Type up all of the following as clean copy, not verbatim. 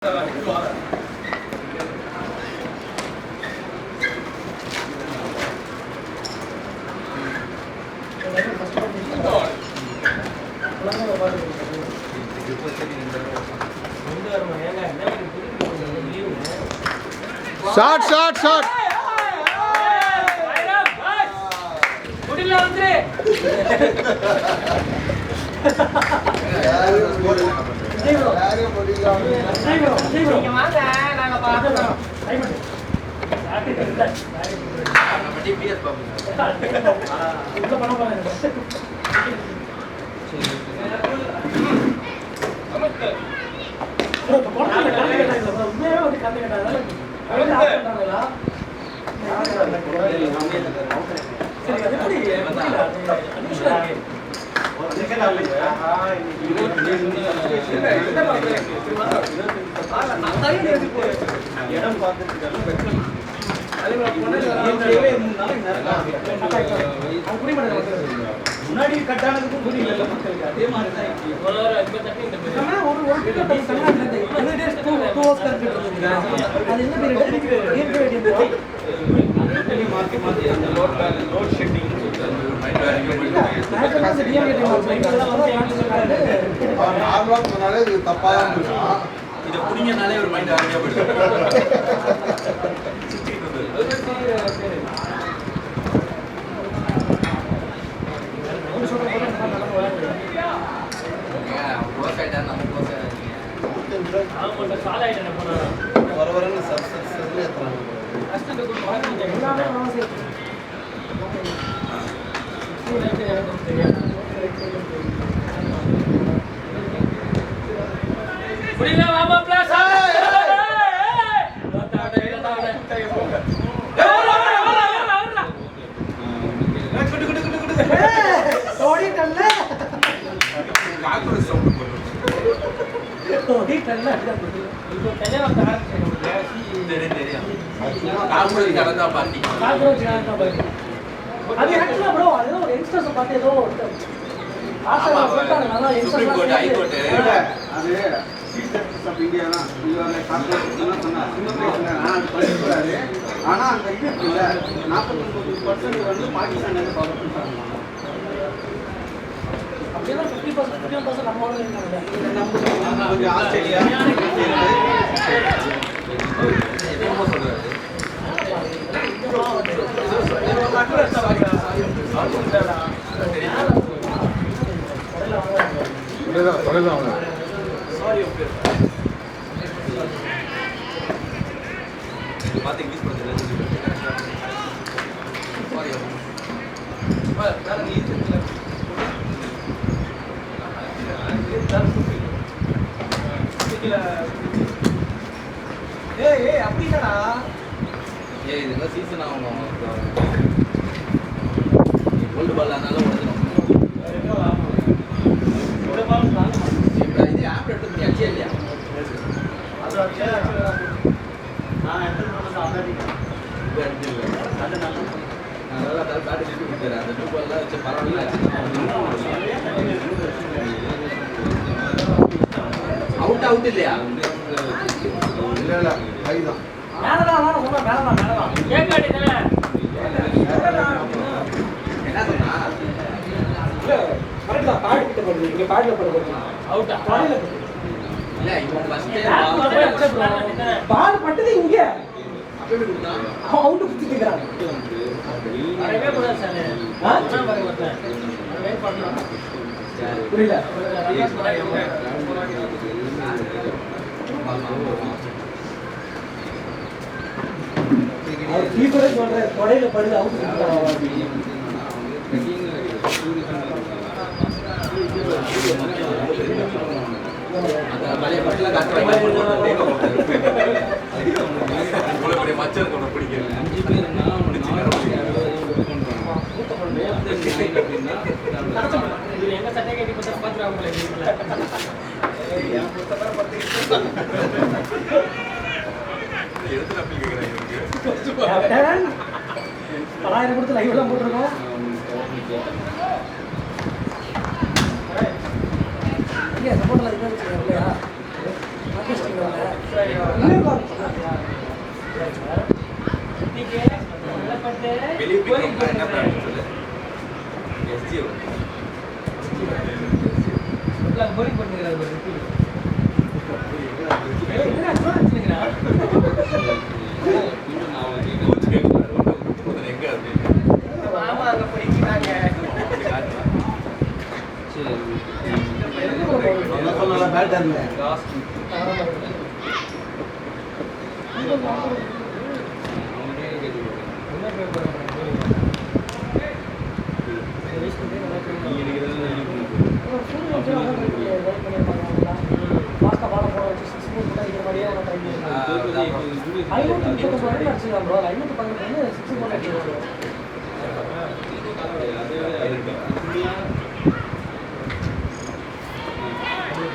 Shot shot shot குடில வந்து யாரே முடியல நீங்க வாங்க நாங்க பாத்துறோம் டைம் நம்ம டிபிஎஸ் பாப்போம் உள்ள பண்ண போறேன் நமஸ்கார் ப்ரோ போடுங்க கரெக்ட்டா உண்மையாவே ஒரு கரெக்ட்டா கேட்டால அவங்க ஆடுறாங்களா சரி அது எப்படி அனுஷா ஒரு செகண்ட் ஆகல இடம் பார்த்துட்டு முன்னாடி கட்டானதுக்கும் புரியல மக்களுக்கு அதே மாதிரி தான் தப்பா இதை புரிஞ்சனாலே ஒரு மைண்ட் ஆரம்பியா போயிடுது. ஆனா அந்த இது இருக்குல்ல 49% வந்து பாகிஸ்தான் அப்படின்னா 50% நம்மளோட இருக்காங்க. கொஞ்சம் ஆஸ்திரேலியா அப்படின்னா இதெல்லாம் சீசன் ஆகணும். கோல்டு பால் அதனால உடஞ்சிடும். இது ஆப் எடுத்து பண்ணி அச்சியா இல்லையா? நான் அவுட் அவுட் இல்லையா? இல்ல கைதான் என்ன சொன்னா பால் பட்டது இங்க அவுட் குத்திக்கிறாங்க. புரியல கீப்பரே சொல்ற கொடையில படுது அவுட் மச்சர் கொண்டு பிடிக்கல 5 பேருன்னா எங்க சட்டை கட்டி பார்த்துருவாங்க. பலாயிரம் கொடுத்து லைவ் எல்லாம் போட்டிருக்கோம். சப்போர்ட்ல இல்லையா போரிங் பண்ணுறாரு மாமா அங்கே படிக்கிறாங்க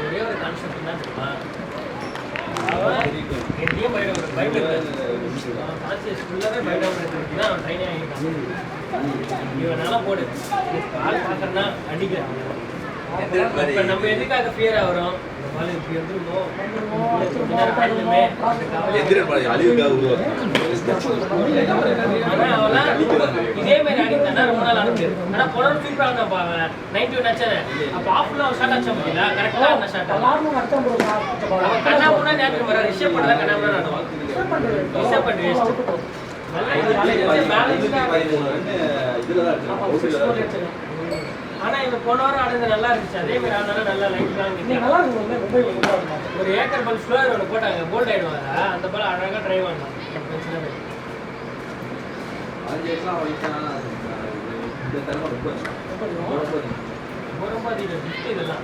ஒரே ஒரு கான்செப்ட் தான் இவனால போடு பால் பாக்குறேன்னா அடிக்கிறேன். நம்ம எதுக்காக ஃபியர் ஆகிறோம்? இதே மாதிரி அடிக்கிறானா ரொம்ப நாள் அனுப்பிடு. ஆனா போன சூப்பராக தான் பாவேன் 91 அடிச்சாரு. அப்ப ஆஃப்ல ஷாட் அடிச்ச முடியல. கரெக்டா அந்த ஷாட் கண்ணா முன்னா நேரத்துக்கு வர ரிஷப் பண்ணல. கண்ணா முன்னா நடுவான் ரிஷப் பண்ணி ஆனா இவன் போன வாரம் ஆடுறது நல்லா இருந்துச்சு. அதே மாதிரி ஆனாலும் நல்லா லைஃப் ஒரு ஏக்கர் பால் ஸ்லோயர் ஒன்று போட்டாங்க. போல்ட் ஆயிடுவாங்க. அந்த பால் அழகாக டிரைவ் ஆனான். ரொம்ப அதிகம் இதெல்லாம்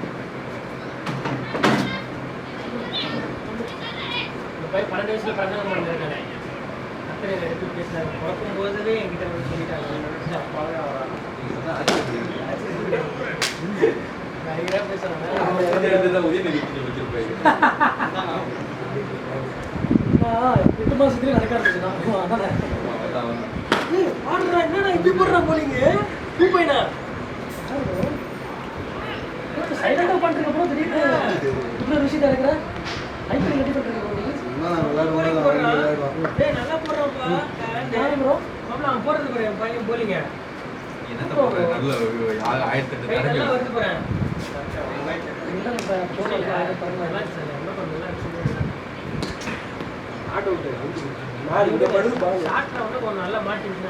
போய் 12 வயசுல பிரதமர் பண்ணிருக்காங்க. அத்தனை எடுத்து பேசினாங்க. பிறக்கும் போதவே என்கிட்ட வந்து சொல்லிட்டாங்க. நிறைய பேசுறாங்க. என்னடா இப்படி போடுறா போலீங்க பையனா சைலண்டா பண்றதுக்கு அப்புறம் திடீர்னு இவ்வளவு விஷயத்த இருக்கிற ஐபிஎல் ரெடி பண்றதுக்கு நல்லா போடுறான்ப்பா. அவன் போடுறது பாரு என் பையன் போலிங்க நல்லா வருது பாரு. நல்லா மாட்டிருச்சு.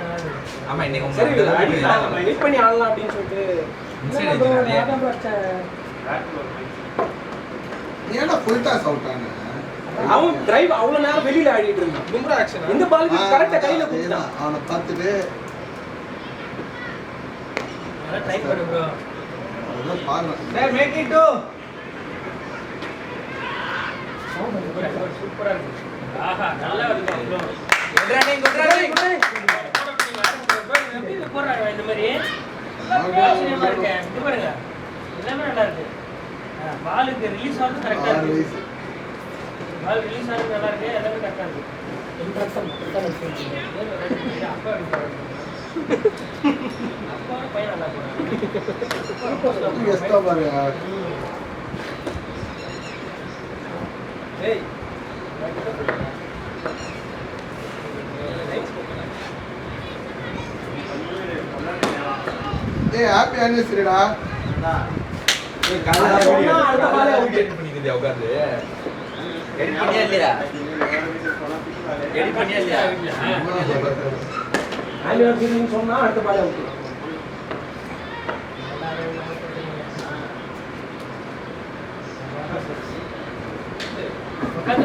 பண்ணி ஆடலாம் அப்படின்னு சொல்லிட்டு அவன் டிரைவ் அவ்வளவு நேரம் வெளியில ஆடிட்டு இருந்தான். பும்ரா ஆக்ஷன் இந்த பாலுக்கு கரெக்ட்டா கையில குடுத்தான். அவனை பார்த்துட்டு நல்லா ட்ரை பண்ணு bro. அதான் பாருங்க. டேய் மேக் இட் டூ. சூப்பரா இருக்கு. ஆஹா நல்லா இருக்கு bro. குட் ரன்னிங் எப்படி போறாங்க இந்த மாதிரி நல்லா இருக்கு. இது பாருங்க எல்லாமே நல்லா இருக்கு. பாலுக்கு ரிலீஸ் ஆகுது கரெக்ட்டா இருக்கு. பால் ரிலீஸ் ஆகுது நல்லா இருக்கு. எல்லாமே கரெக்ட்டா இருக்கு. இன்ட்ரக்ஷன் அப்பா அப்பா பையன் நல்லா போறான். எஸ்டா பாருங்க. ஏய் ஏய் ஹாப்பி ஆனிவர்சரிடா. ஏய் காலைல அடுத்த பாலே அவுட் பண்ணிக்குது உட்கார்ந்து. எடிட் பண்ணியா இல்லையா? எடிட் பண்ணியா இல்லையா? ஆனிவர்சரி சொன்னா அடுத்த பாலே அவுட்.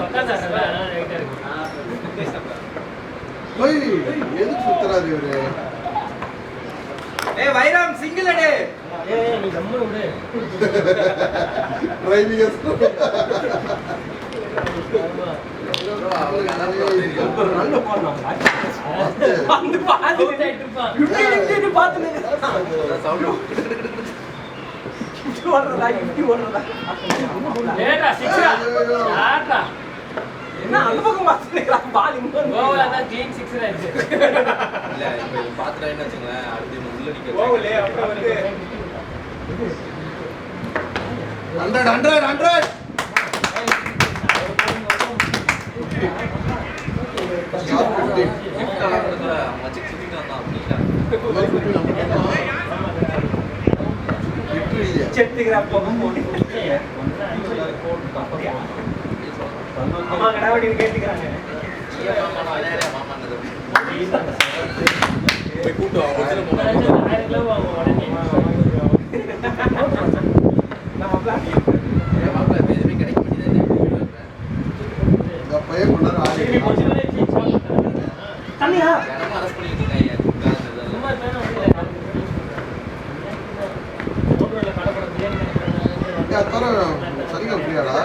உட்கார்ந்து ரைட்டா இருக்கு. ஓய் எதுக்கு சுத்துறாரு இவரு? ஏய் வைராம் சிங்கிள் அடே. ஏய் நீ கம்மு விடு. Driving school. நல்ல போறோம். வந்து பாத்துட்டு இருப்பான். இப்படி பாத்துனே சவுண்ட் ஓடுறதா இப்படி ஓடுறதா. ஏடா சிக்ஸா. ஆடா. என்ன அந்த பக்கம் பாத்துறீங்களா? பால் இங்க கோவல தான் க்ளீன் சிக்ஸ் ஆச்சு. இல்ல இப்போ பாத்துறா என்ன வச்சுங்க அடுத்து உள்ள நிக்க. கோவலே அப்புறம் வந்து 100 100 100 தண்ணியா சரிங்க புரியாடா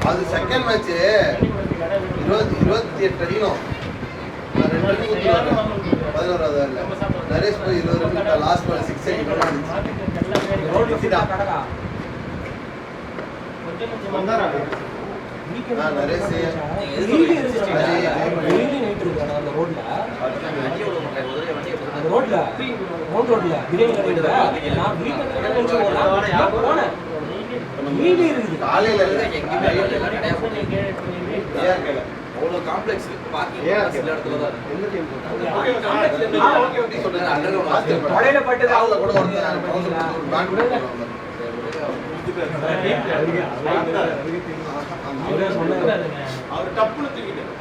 அது செகண்ட் மேட்ச் 28 அடிக்கணும். நான் 2 அடி ஊற்றுவாரு 11வது நரேஷ் போய் 20 ரன் லாஸ்ட் பால் 6 அடிக்கணும். நரேஷ் காலையில அவ்வளோ காம்ப்ளெக்ஸ் பார்க்கிங் சில இடத்துல தான் அவர் டப்புன்னு தூக்கிட்டாரு.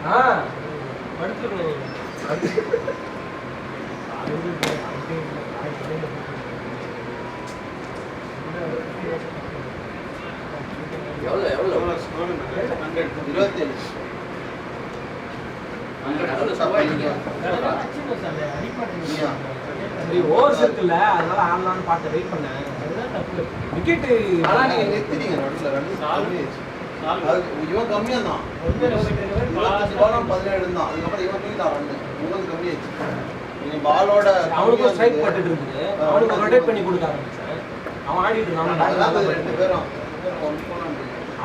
ஓவர்ஸ் இருக்குல்ல அதனால ஆடலாம்னு பார்த்து வெயிட் பண்ணேன். விக்கெட் ஆனா நீங்க நிறுத்திட்டீங்க நடுவுல இவன் கம்மியா தான் 17 தான். அதுக்கப்புறம் இவன் தூக்கிட்டான் ரன். இவனுக்கு கம்மியாச்சு. நீங்க பாலோட அவனுக்கு ஸ்ட்ரைக் பட்டுட்டு இருக்குது. அவனுக்கு ரொட்டேட் பண்ணி கொடுக்க ஆரம்பிச்சேன். அவன் ஆடிட்டு இருந்தான். ரெண்டு பேரும்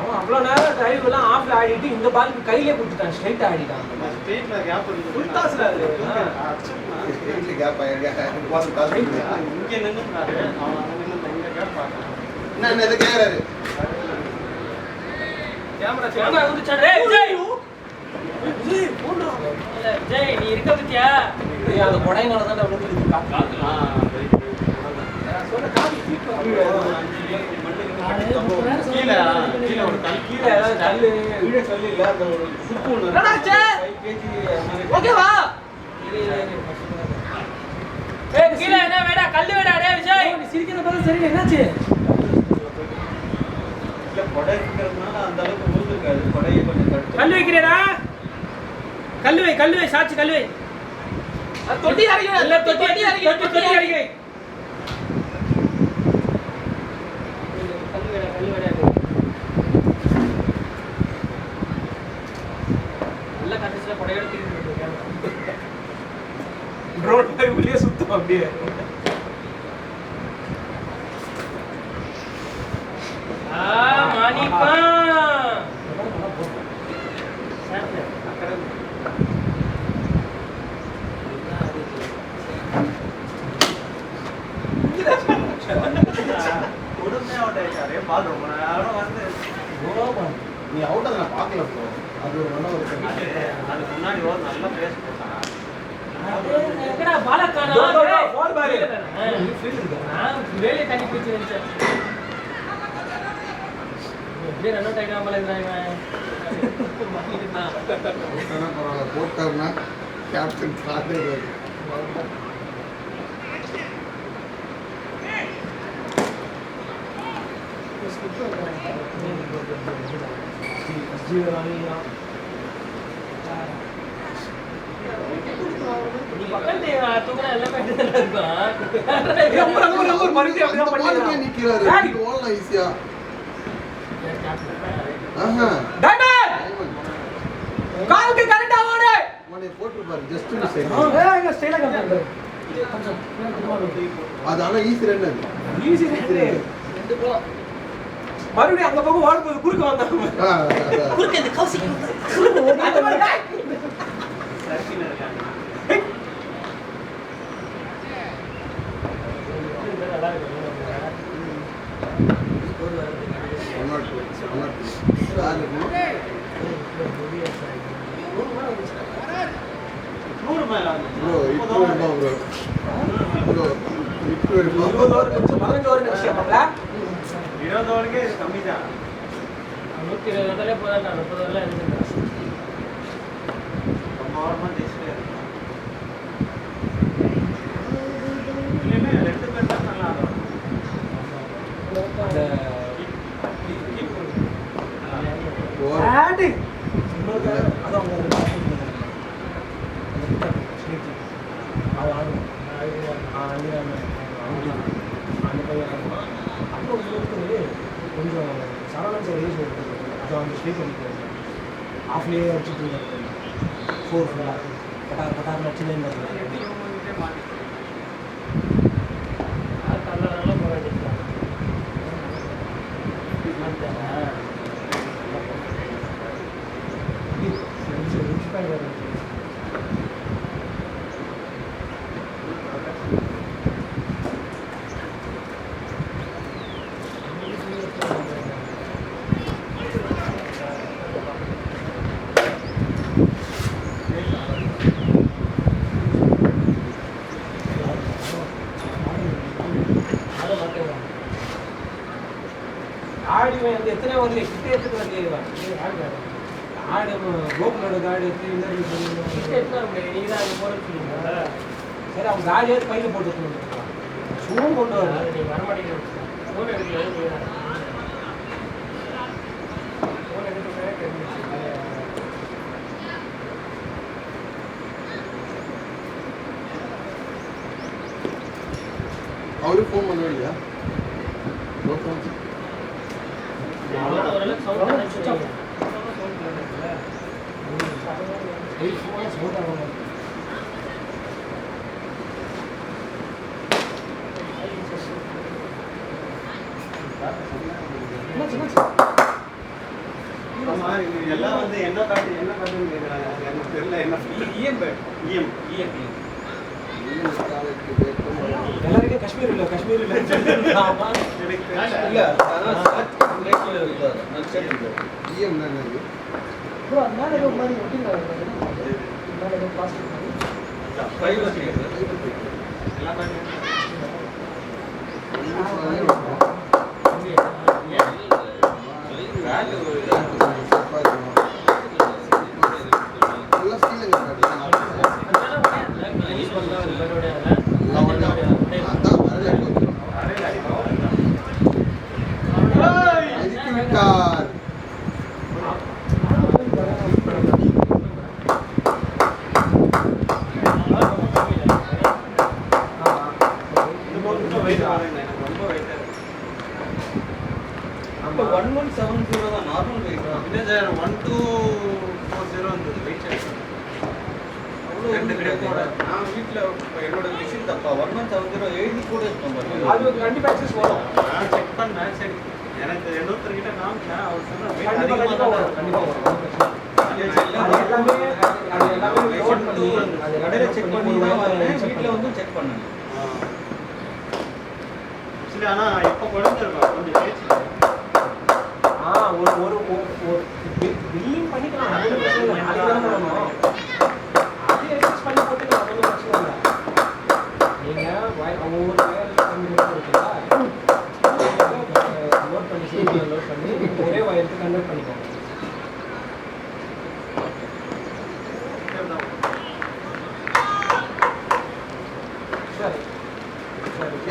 அவன் அவ்வளவு நேரம் டிரைவ் எல்லாம் ஆஃப்ல ஆடிட்டு இந்த பாலுக்கு கையிலே கொடுத்துட்டான். ஸ்ட்ரைட் ஆடிட்டான். ஸ்ட்ரைட்ல கேப் இருக்கு. ஃபுல் டாஸ்ல அது ஸ்ட்ரைட்ல கேப் ஆயிருக்கு. பால் கால் இங்க நின்னுறாரு. அவன் நின்னு இந்த கேப் பார்க்கறான். என்ன இத கேக்குறாரு. கேமரா வந்துச்சா? டேய் விஜய் விஜய் போடுறா. இல்ல விஜய் நீ இருக்க பத்தியா? அந்த கொடைனால தான் விழுந்து காத்துலாம். சொன்ன காபி தீப்பு கீழ ஒரு கீழ ஏதாவது கல்லு வீடியோ சொல்லி இல்ல அந்த ஒரு சுப்பு ஒன்னு என்னடா ஓகேவா? ஏய் கீழ என்ன வேடா கல்லு வேடா டேய் விஜய் நீ சிரிக்கிற பாரு. சரி என்னாச்சு? இல்ல கொடை இருக்கிறதுனால அந்த அளவுக்கு ஊர்ந்துருக்காது. கொடையை கொஞ்சம் தட்டு. கல்லு வைக்கிறேடா. கல்லு வை சாச்சி கல்லு வை. தொட்டி அடிங்க இல்ல தொட்டி அடிங்க. கல்லு வேடா. நல்ல கண்டிஷன்ல கொடையோட திரும்பி போயிட்டாங்க. ரோட் மாதிரி வெளிய சுத்தும் அப்படியே. மாணிப்பா நீ அவுட் நான் பார்க்கல ப்ரோ. அது ஒரு நல்ல ஒரு அதுக்கு முன்னாடி ஒரு நல்ல பேஸ் போட்டான். எங்கடா பாலக்கானா பால் பாரு. நான் வேலைய தண்ணி பிடிச்சு வெச்சேன். அப்படியே ரன் அவுட் ஆயிடாமல இருந்தாங்க. போட்டார்னா கேப்டன் காதே நீ பக்கத்துல தூக்குனா எல்லாமே இருக்கும். நிக்கிறாரு ஓடலாம் ஈஸியா. காலுக்கு கரெக்டா ஓடு. மணி போட்டு பாரு ஜஸ்ட் மிஸ் ஆயிடுச்சு. ஏங்க ஸ்டைலா கம்பு. அது ஆனா ஈஸி ரன் அது. Easy run. 2 போலாம். மறுபடியும் அந்த பக்கம் ஓடும்போது குறுக்க வந்தாங்க குறுக்க இந்த கௌசி அந்த மாதிரி சர்க்கிள் இருக்காங்க நல்லா இருக்கு கம்மி தான் 120 போதா 30 ரெண்டு பேர் தான் நல்லா கொஞ்சம் சரவணன் சார் ஏஜ் கொடுத்தது அதை வந்து ஸ்லீப் பண்ணிக்கிறது ஆஃப்லேயே வச்சுட்டு 4 கட்டார் நச்சுன்னு ஆடி வந்து எத்தனை வரல கிட்ட எடுத்துட்டு வரலையே ஆடு கோகுலோட காடு சரி அவங்க காடியாவது பையில போட்டு ஷூவும் கொண்டு வர நீ வரமாட்டேங்க ஃபோன் எடுக்கல ஃபோன் எடுத்து அவரு ஃபோன் பண்ணவே இல்லையா எல்லாம் வந்து என்ன காட்டு கேட்குறாங்க எனக்கு தெரியல என்ன எல்லாருக்கும் காஷ்மீர் இல்லை காஷ்மீர் இல்லை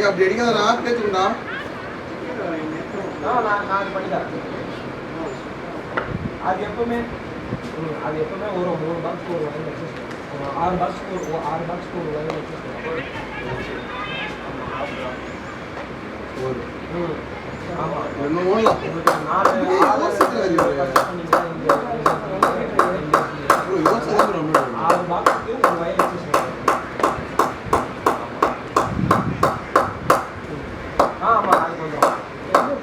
அப்படி அடிக்காத நான் பேசுறேன்டா நான் பண்ணிக்கிறேன் அது எப்பவுமே ஒரு 3 பாக்ஸ் ஒரு வயல் வச்சு 6 பாக்ஸ் ஒரு வயல் வச்சு ஆமாம் ஒன்று ஓடலாம் ஆறு பாக்ஸுக்கு ஒரு வயல் வச்சு ஆமாம் அது கொஞ்சம்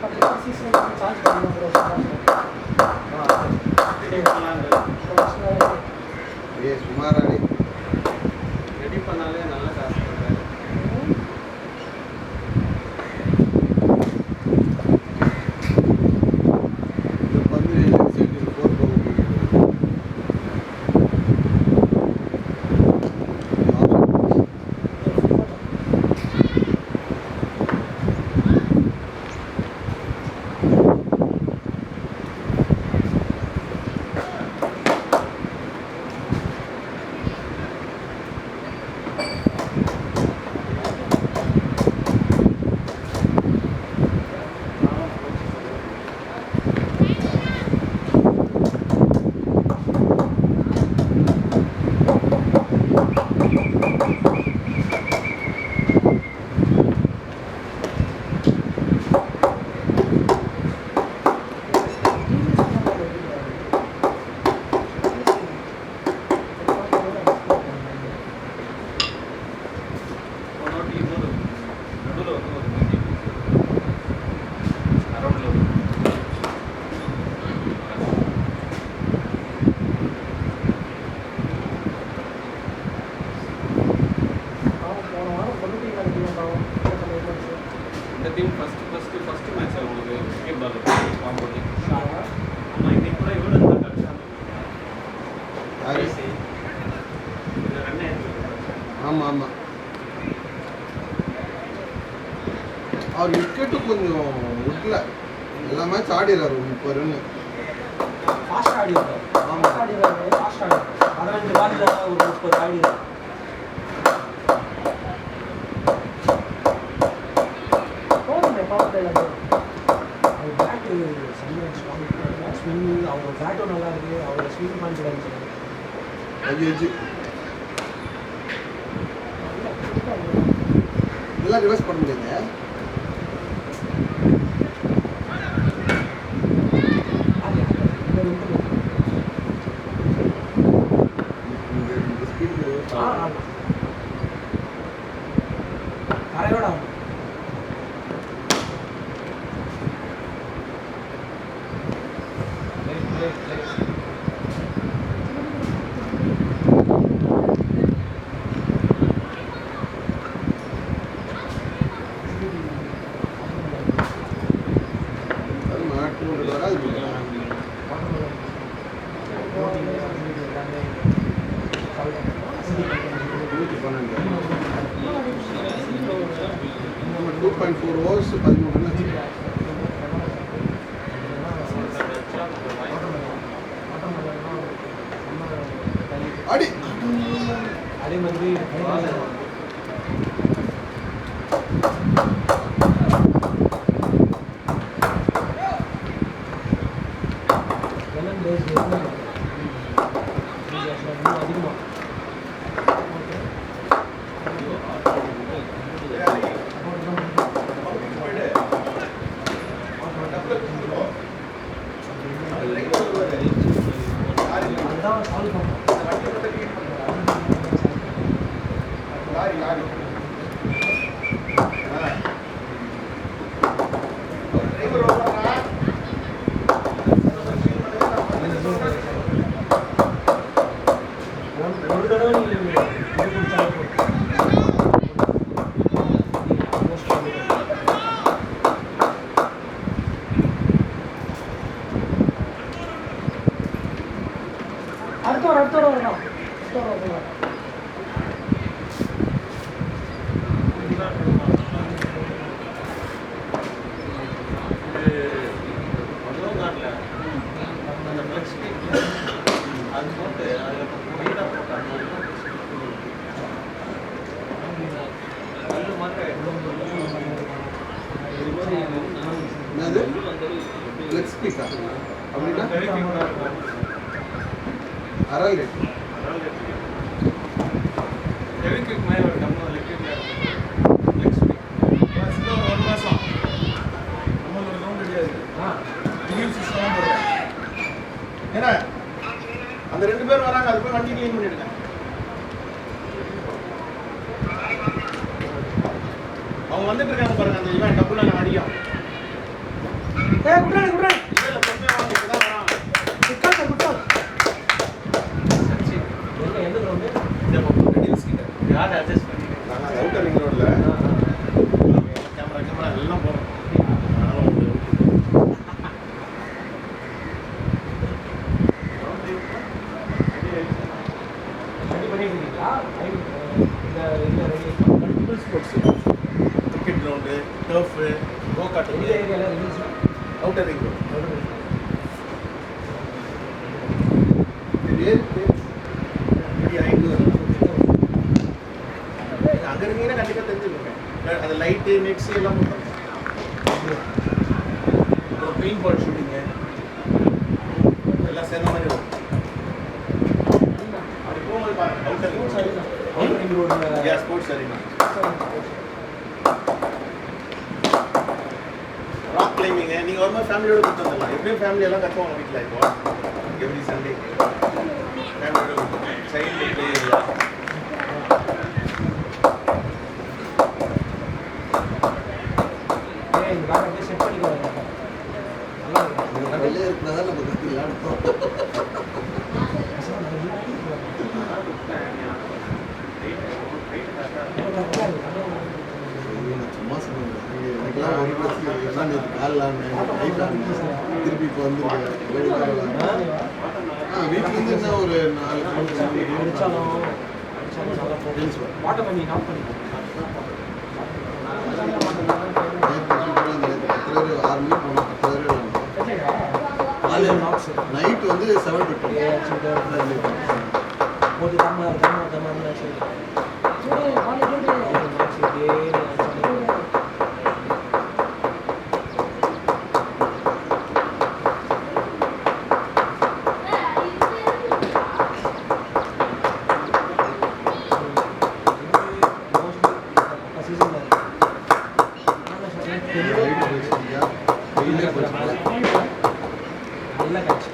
10 பாக்ஸ் சார்ஜ் மேட்ச் ஆடிடுறாரு 30 ரன். ஃபாஸ்ட் ஆடிடுறாரு. ஆமா. ஃபாஸ்ட் ஆடிடுறாரு. 15 பால்ல ஒரு 30 ஆடிடுறாரு. அவர் பேட்டு செம்மையாக ஸ்ட்ராங். ஸ்விங் அவர் பேட்டும் நல்லா இருக்குது. அவரோட ஸ்விங் கான்ஃபிடன்ஸ் இதெல்லாம் ரிவர்ஸ் பண்ண முடியாது. கரையோட அடி அதே மாதிரி அடுத்த வரணும். அந்த 2 பேர் வராங்க, அது போய் வண்டி க்ளீன் பண்ணிடுங்க. அவங்க வந்துட்டு இருக்காங்க பாருங்க, அந்த இவன் டப்புல நான் அடிக்கும். குட்ரான் இல்ல பொண்ணு அவங்க இப்பதான் வராங்க. குட்ரான் எந்த கிரவுண்டு இந்த பக்கம் டீல்ஸ் கிட்ட யார் அட்ஜஸ்ட் பண்ணிட்டு நாங்க அவுட்டர் ரிங் ரோட்ல கேமரா எல்லாம் போறோம். கிரிக்கெட் கிரவுண்டு, டர்ஃப், கோகாட் அவுட்டர் ரிங் ரோட். அங்க இருந்தீங்கன்னா கண்டிப்பா தெரிஞ்சுக்கோங்க. அது லைட்டு நெட்ஸ் எல்லாம் போட்டோம். அப்புறம் பெயிண்ட் பால் ஷூட்டிங்கு எல்லாம் சேர்ந்த மாதிரி வரும். அப்படி போகும்போது பாருங்க outer ring road sports arena. Rock கிளைம்பிங்கு நீங்கள் வரும்போது ஃபேமிலியோட கூப்பிட்டு வந்துடலாம். எப்படியும் ஃபேமிலி எல்லாம் கற்றுவாங்க வீட்டில். இப்போ எவ்ரி சண்டே ஃபேமிலியோட கூப்பிட்டு சைல்டு பிளே ஏரியா. சும்மா சொல்லுங்க. எனக்குலாம் ஒரு பிரச்சனை நேற்று காலில் திருப்பி இப்போ வந்து வீட்டிலேருந்து என்ன ஒரு 4 கிலோமீட்டர் வாட்டர் பண்ணி ஆஃப் பண்ணி 10 பேர் 6 மணிக்கு போனோம். 10 பேர் நைட் வந்து 7:50 போட்டு தம்மா நல்ல காட்சி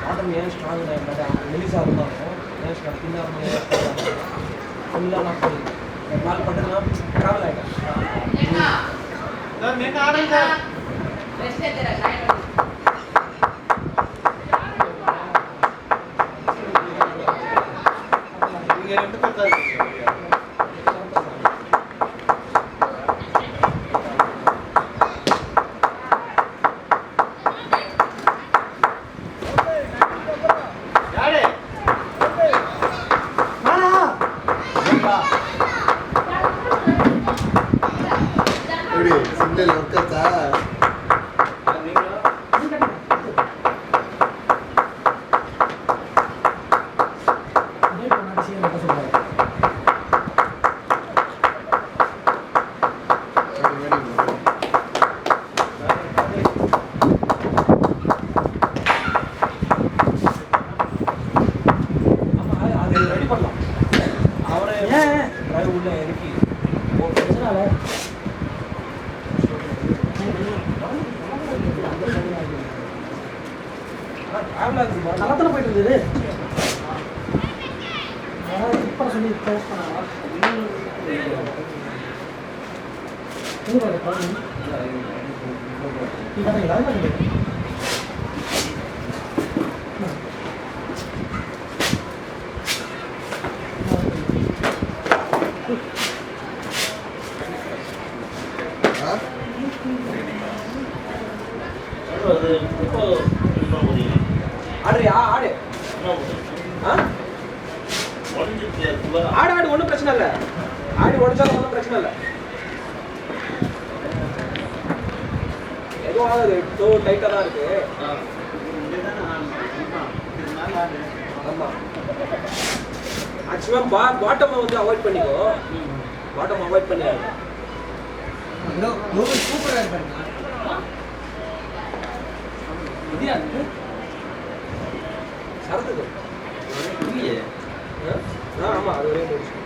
ஆட்டம் ஏன் ஸ்ட்ராங் மெலிசா இருந்தாலும் ஏன் ஸ்ட்ராங் பின்னாடி ஃபுல்லாக நான் போய் நாள் பட்டுனா ட்ராவல் ஆகிட்டேன் நின்று ஆடுங்க நீங்க 2 பேர் தான் இருக்கீங்க சிங்கிள் ஒர்க்கர்ஸா ரெடி பண்ணலாம் அவரை டிரைவ் உள்ள இறக்கி களத்துல போயிட்டு இருந்தது இப்போ சொல்லி க்ளோஸ் பண்ணாங்களா ஆடுறியா ஆடு ஆடு ஆடு ஒன்றும் பிரச்சனை இல்லை ஆடு உடச்சாலும் ஒன்றும் பிரச்சனை இல்லை எதுவும் ஆகுது டைட்டாக தான் இருக்கு ஆமாம் மேக்ஸிமம் பாட்டமை வந்து அவாய்ட் பண்ணிக்கோ பாட்டம் அவாய்ட் பண்ணிடாது சூப்பரா இருப்பாங்க சரத்துக்கு ஆமாம் அது ஒரே நிமிஷம்